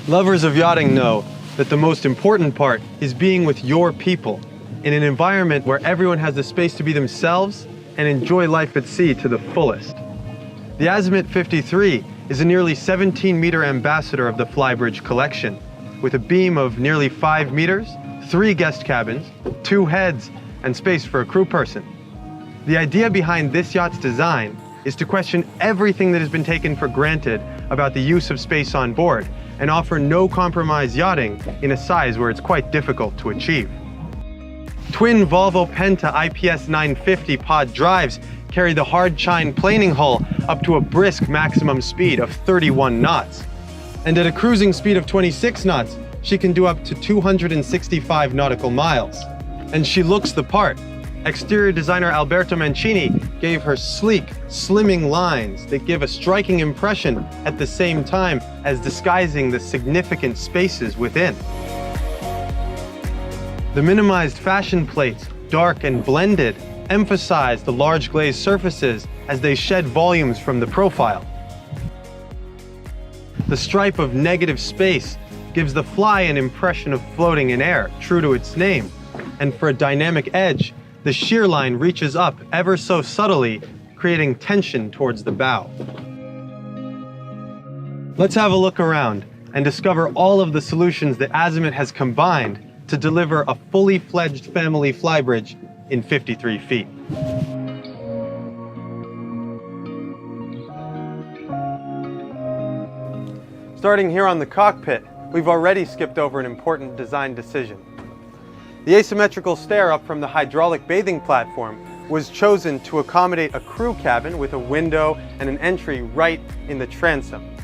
Lovers of yachting know that the most important part is being with your people in an environment where everyone has the space to be themselves and enjoy life at sea to the fullest. The Azimut 53 is a nearly 17-meter ambassador of the Flybridge collection, with a beam of nearly 5 meters, 3 guest cabins, 2 heads, and space for a crew person. The idea behind this yacht's design is to question everything that has been taken for granted about the use of space on board and offer no compromise yachting in a size where it's quite difficult to achieve. Twin Volvo Penta IPS 950 pod drives carry the hard chine planing hull up to a brisk maximum speed of 31 knots. And at a cruising speed of 26 knots, she can do up to 265 nautical miles. And she looks the part. Exterior designer Alberto Mancini gave her sleek, slimming lines that give a striking impression at the same time as disguising the significant spaces within. The minimized fashion plates, dark and blended, emphasize the large glazed surfaces as they shed volumes from the profile. The stripe of negative space gives the Fly an impression of floating in air, true to its name. And for a dynamic edge, the shear line reaches up ever so subtly, creating tension towards the bow. Let's have a look around and discover all of the solutions that Azimut has combined to deliver a fully fledged family flybridge in 53 feet. Starting here on the cockpit, we've already skipped over an important design decision. The asymmetrical stair up from the hydraulic bathing platform was chosen to accommodate a crew cabin with a window and an entry right in the transom.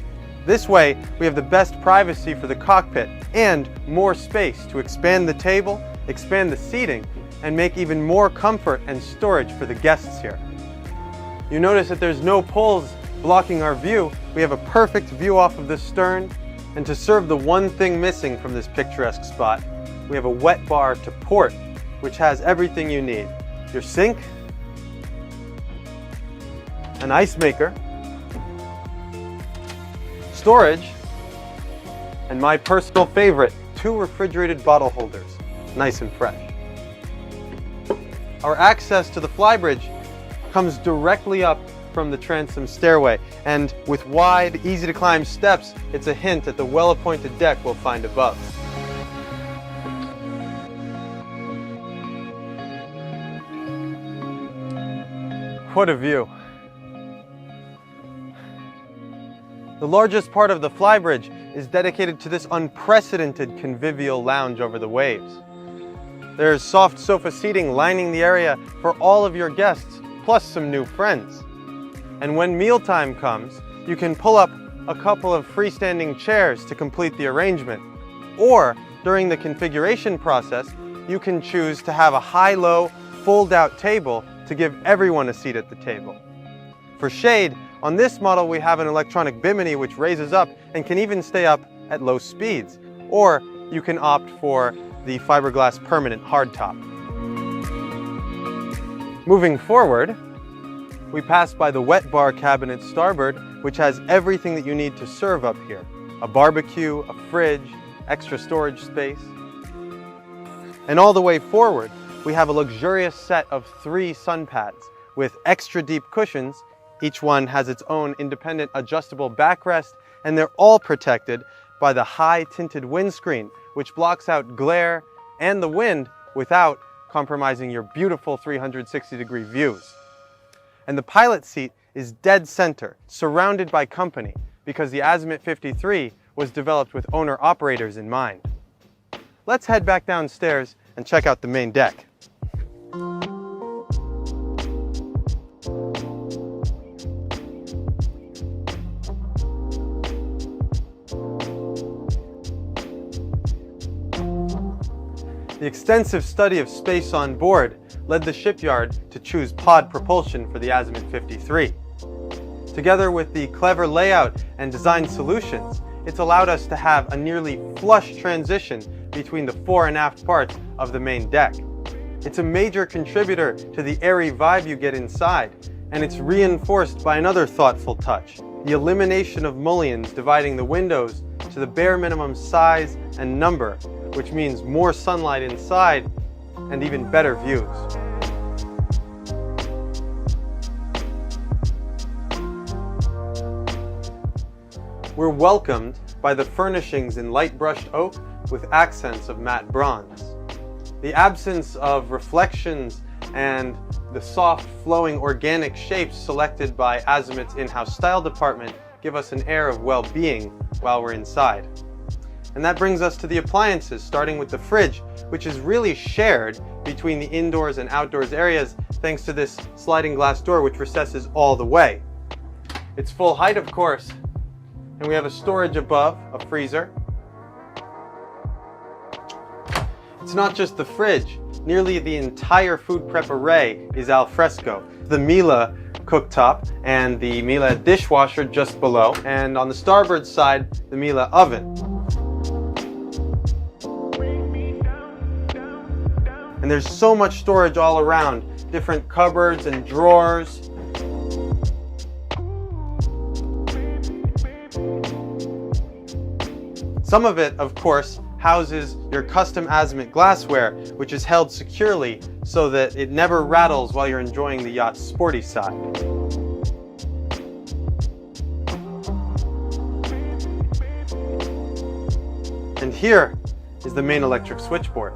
This way, we have the best privacy for the cockpit and more space to expand the table, expand the seating, and make even more comfort and storage for the guests here. You notice that there's no poles blocking our view. We have a perfect view off of the stern, and to serve the one thing missing from this picturesque spot, we have a wet bar to port, which has everything you need. Your sink, an ice maker, storage, and my personal favorite, 2 refrigerated bottle holders, nice and fresh. Our access to the flybridge comes directly up from the transom stairway, and with wide, easy to climb steps, it's a hint at the well-appointed deck we'll find above. What a view. The largest part of the flybridge is dedicated to this unprecedented convivial lounge over the waves. There's soft sofa seating lining the area for all of your guests, plus some new friends. And when mealtime comes, you can pull up a couple of freestanding chairs to complete the arrangement. Or, during the configuration process, you can choose to have a high-low, fold-out table to give everyone a seat at the table. For shade, on this model we have an electronic bimini which raises up and can even stay up at low speeds. Or you can opt for the fiberglass permanent hardtop. Moving forward, we pass by the wet bar cabin at starboard, which has everything that you need to serve up here. A barbecue, a fridge, extra storage space. And all the way forward, we have a luxurious set of 3 sun pads with extra deep cushions. Each one has its own independent adjustable backrest, and they're all protected by the high tinted windscreen, which blocks out glare and the wind without compromising your beautiful 360-degree views. And the pilot seat is dead center, surrounded by company, because the Azimut 53 was developed with owner-operators in mind. Let's head back downstairs and check out the main deck. The extensive study of space on board led the shipyard to choose pod propulsion for the Azimut 53. Together with the clever layout and design solutions, it's allowed us to have a nearly flush transition between the fore and aft parts of the main deck. It's a major contributor to the airy vibe you get inside, and it's reinforced by another thoughtful touch, the elimination of mullions dividing the windows to the bare minimum size and number, which means more sunlight inside and even better views. We're welcomed by the furnishings in light brushed oak with accents of matte bronze. The absence of reflections and the soft, flowing organic shapes selected by Azimut's in-house style department give us an air of well-being while we're inside. And that brings us to the appliances, starting with the fridge, which is really shared between the indoors and outdoors areas thanks to this sliding glass door which recesses all the way. It's full height, of course, and we have a storage above, a freezer. It's not just the fridge. Nearly the entire food prep array is al fresco. The Miele cooktop and the Miele dishwasher just below, and on the starboard side, the Miele oven. And there's so much storage all around, different cupboards and drawers. Some of it, of course, houses your custom Azimut glassware, which is held securely so that it never rattles while you're enjoying the yacht's sporty side. And here is the main electric switchboard.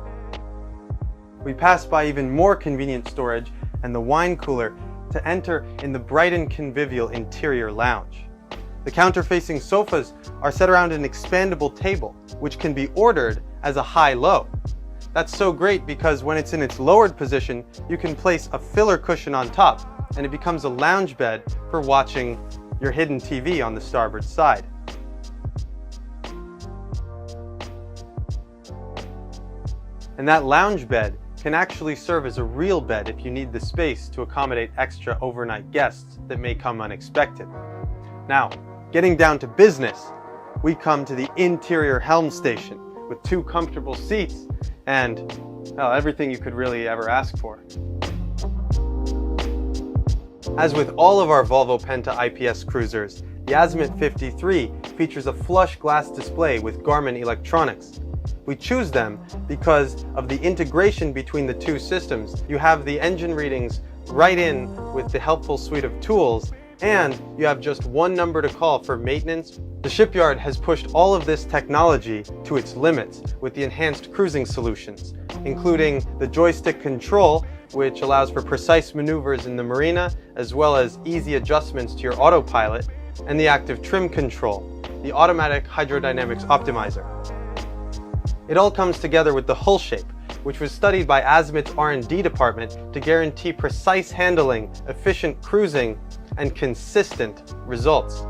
We pass by even more convenient storage and the wine cooler to enter in the bright and convivial interior lounge. The counter-facing sofas are set around an expandable table, which can be ordered as a high-low. That's so great because when it's in its lowered position, you can place a filler cushion on top, and it becomes a lounge bed for watching your hidden TV on the starboard side. And that lounge bed can actually serve as a real bed if you need the space to accommodate extra overnight guests that may come unexpected. Now, getting down to business, we come to the interior helm station with 2 comfortable seats and, well, everything you could really ever ask for. As with all of our Volvo Penta IPS cruisers, the Azimut 53 features a flush glass display with Garmin electronics. We choose them because of the integration between the 2 systems. You have the engine readings right in with the helpful suite of tools, and you have just 1 number to call for maintenance. The shipyard has pushed all of this technology to its limits with the enhanced cruising solutions, including the joystick control, which allows for precise maneuvers in the marina, as well as easy adjustments to your autopilot, and the active trim control, the automatic hydrodynamics optimizer. It all comes together with the hull shape, which was studied by Azimut's R&D department to guarantee precise handling, efficient cruising, and consistent results.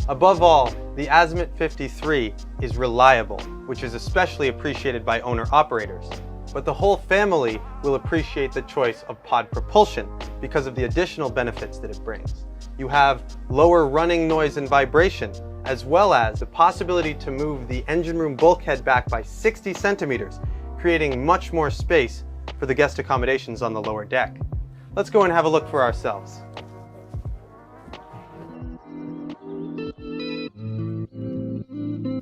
Above all, the Azimut 53 is reliable, which is especially appreciated by owner-operators. But the whole family will appreciate the choice of pod propulsion because of the additional benefits that it brings. You have lower running noise and vibration, as well as the possibility to move the engine room bulkhead back by 60 centimeters, creating much more space for the guest accommodations on the lower deck. Let's go and have a look for ourselves.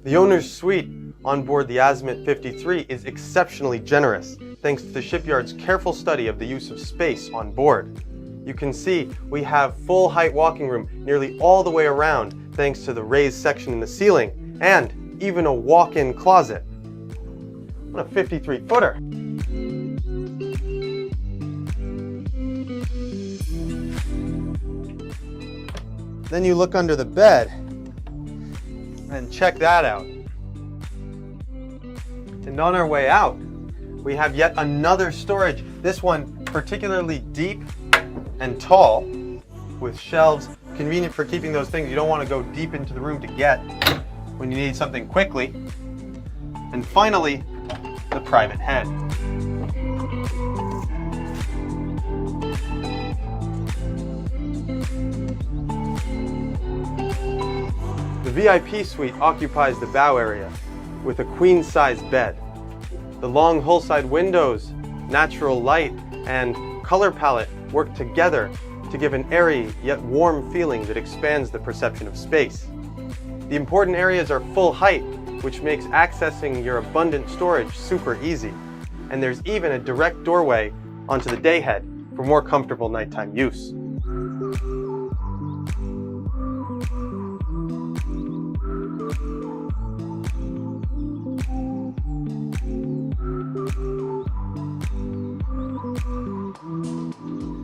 The owner's suite on board the Azimut 53 is exceptionally generous, thanks to the shipyard's careful study of the use of space on board. You can see we have full height walking room nearly all the way around, thanks to the raised section in the ceiling, and even a walk-in closet. What a 53-footer! Then you look under the bed and check that out. And on our way out, we have yet another storage, this one particularly deep and tall, with shelves, convenient for keeping those things you don't want to go deep into the room to get when you need something quickly. And finally, the private head. The VIP suite occupies the bow area with a queen-size bed. The long hull-side windows, natural light, and color palette work together to give an airy yet warm feeling that expands the perception of space. The important areas are full height, which makes accessing your abundant storage super easy. And there's even a direct doorway onto the dayhead for more comfortable nighttime use.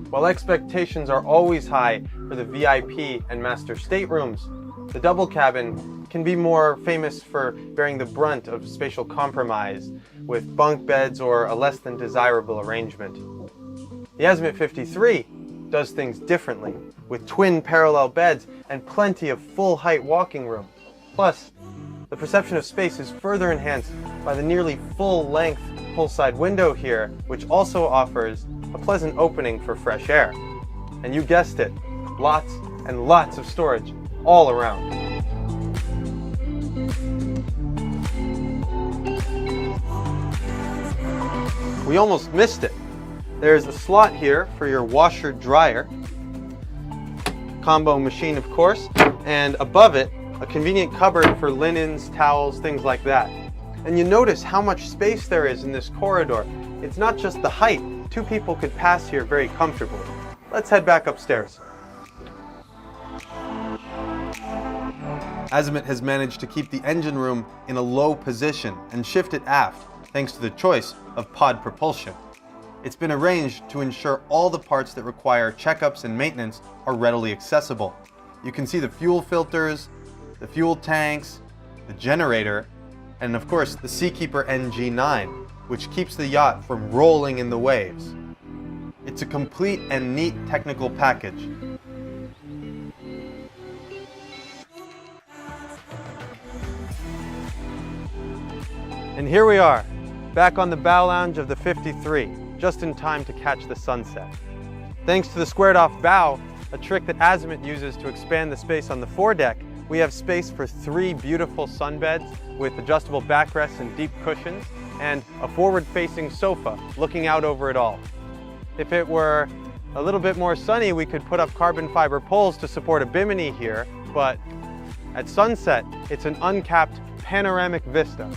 While expectations are always high for the VIP and master staterooms, the double cabin can be more famous for bearing the brunt of spatial compromise with bunk beds or a less than desirable arrangement. The Azimut 53 does things differently, with twin parallel beds and plenty of full height walking room. Plus, the perception of space is further enhanced by the nearly full length poolside window here, which also offers a pleasant opening for fresh air. And you guessed it, lots and lots of storage all around. We almost missed it. There's a slot here for your washer dryer, combo machine of course, and above it, a convenient cupboard for linens, towels, things like that. And you notice how much space there is in this corridor. It's not just the height. 2 people could pass here very comfortably. Let's head back upstairs. Azimut has managed to keep the engine room in a low position and shift it aft thanks to the choice of pod propulsion. It's been arranged to ensure all the parts that require checkups and maintenance are readily accessible. You can see the fuel filters, the fuel tanks, the generator, and of course the Seakeeper NG9, which keeps the yacht from rolling in the waves. It's a complete and neat technical package. And here we are, back on the bow lounge of the 53, just in time to catch the sunset. Thanks to the squared off bow, a trick that Azimut uses to expand the space on the foredeck, we have space for 3 beautiful sunbeds with adjustable backrests and deep cushions, and a forward-facing sofa looking out over it all. If it were a little bit more sunny, we could put up carbon fiber poles to support a bimini here, but at sunset, it's an uncapped panoramic vista.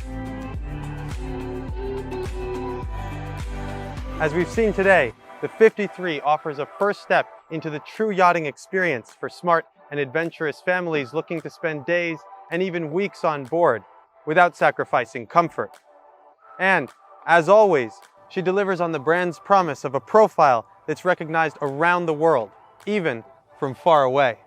As we've seen today, the 53 offers a first step into the true yachting experience for smart and adventurous families looking to spend days and even weeks on board without sacrificing comfort. And, as always, she delivers on the brand's promise of a profile that's recognized around the world, even from far away.